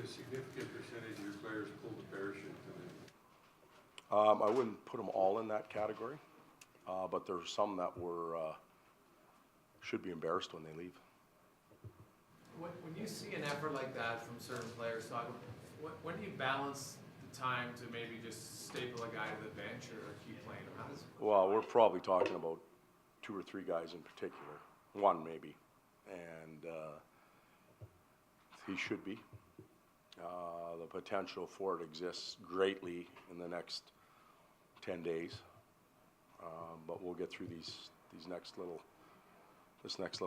a significant percentage of your players pulled the parachute tonight? I wouldn't put them all in that category, but there's some that should be embarrassed when they leave. When you see an effort like that from certain players, Todd, when do you balance the time to maybe just staple a guy to the bench or keep playing him? How does it work? Well, we're probably talking about 2 or 3 guys in particular, one maybe, and he should be. The potential for it exists greatly in the next 10 days, but we'll get through this next little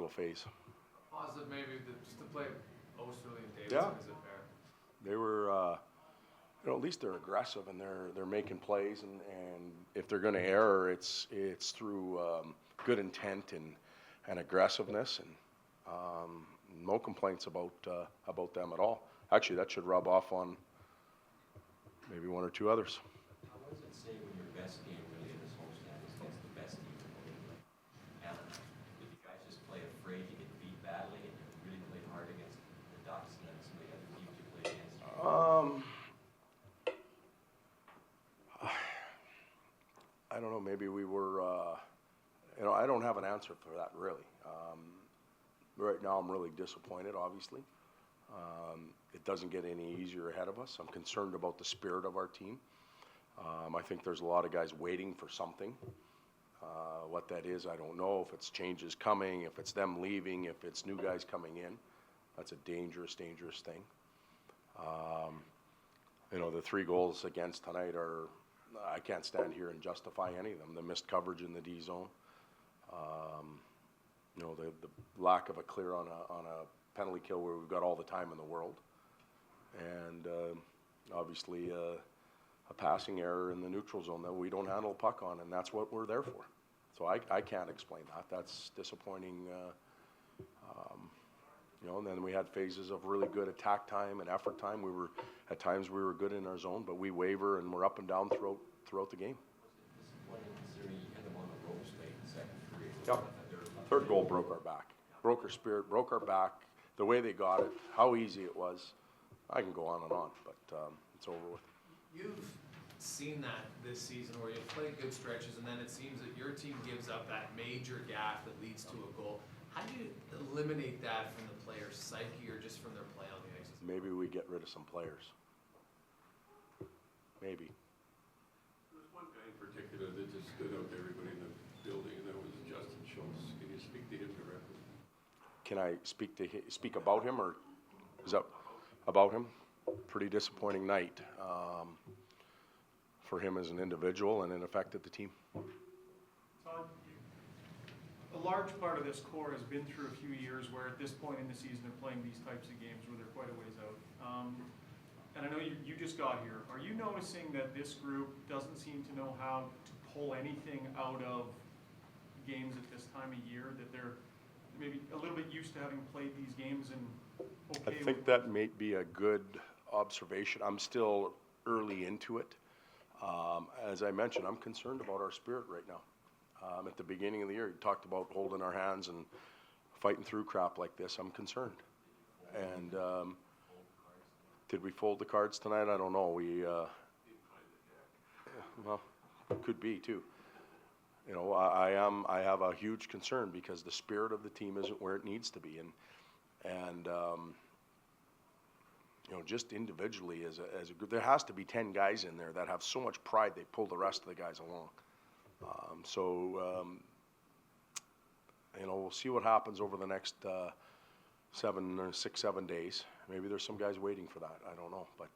phase. Positive maybe just to play Osterley and Davidson, Yeah. is it fair? They were, at least they're aggressive and they're making plays, and if they're going to err, it's through good intent and aggressiveness, and no complaints about them at all. Actually, that should rub off on maybe 1 or 2 others. What does it say when your best game really in this homestand is against the best team in the league, like Canada? Did you guys just play afraid to get beat badly, and you really played hard against the Ducks and some of the other teams you played against? I don't know. Maybe we were. I don't have an answer for that really. Right now, I'm really disappointed. Obviously, it doesn't get any easier ahead of us. I'm concerned about the spirit of our team. I think there's a lot of guys waiting for something. What that is, I don't know. If it's changes coming, if it's them leaving, if it's new guys coming in, that's a dangerous thing. The 3 goals against tonight are, I can't stand here and justify any of them. The missed coverage in the D zone, the lack of a clear on a penalty kill where we've got all the time in the world, and obviously a passing error in the neutral zone that we don't handle a puck on, and that's what we're there for. So I can't explain that. That's disappointing. And then we had phases of really good attack time and effort time. At times we were good in our zone, but we waver and we're up and down throughout the game. Was it disappointing considering you hit them on the ropes late in the second period? Yep. Third goal broke our back. Broke our spirit, broke our back. The way they got it, how easy it was. I can go on and on, but it's over with. You've seen that this season where you've played good stretches and then it seems that your team gives up that major gap that leads to a goal. How do you eliminate that from the player's psyche or just from their play on the ice? Maybe we get rid of some players. Maybe. There was one guy in particular that just stood out to everybody in the building, and that was Justin Schultz. Can you speak to him directly? Can I speak about him, or is that about him? Pretty disappointing night for him as an individual, and it affected the team. Todd, a large part of this core has been through a few years where at this point in the season they're playing these types of games where they're quite a ways out. And I know you just got here. Are you noticing that this group doesn't seem to know how to pull anything out of games at this time of year, that they're maybe a little bit used to having played these games and okay I think that may be a good observation. I'm still early into it. As I mentioned, I'm concerned about our spirit right now. At the beginning of the year, you talked about holding our hands and fighting through crap like this. I'm concerned. And did we fold the cards tonight? I don't know. Well, could be too. I have a huge concern because the spirit of the team isn't where it needs to be, and just individually as a group, there has to be 10 guys in there that have so much pride they pull the rest of the guys along. We'll see what happens over the next 7 days. Maybe there's some guys waiting for that. I don't know, but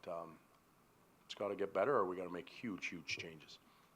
it's got to get better, or we got to make huge changes.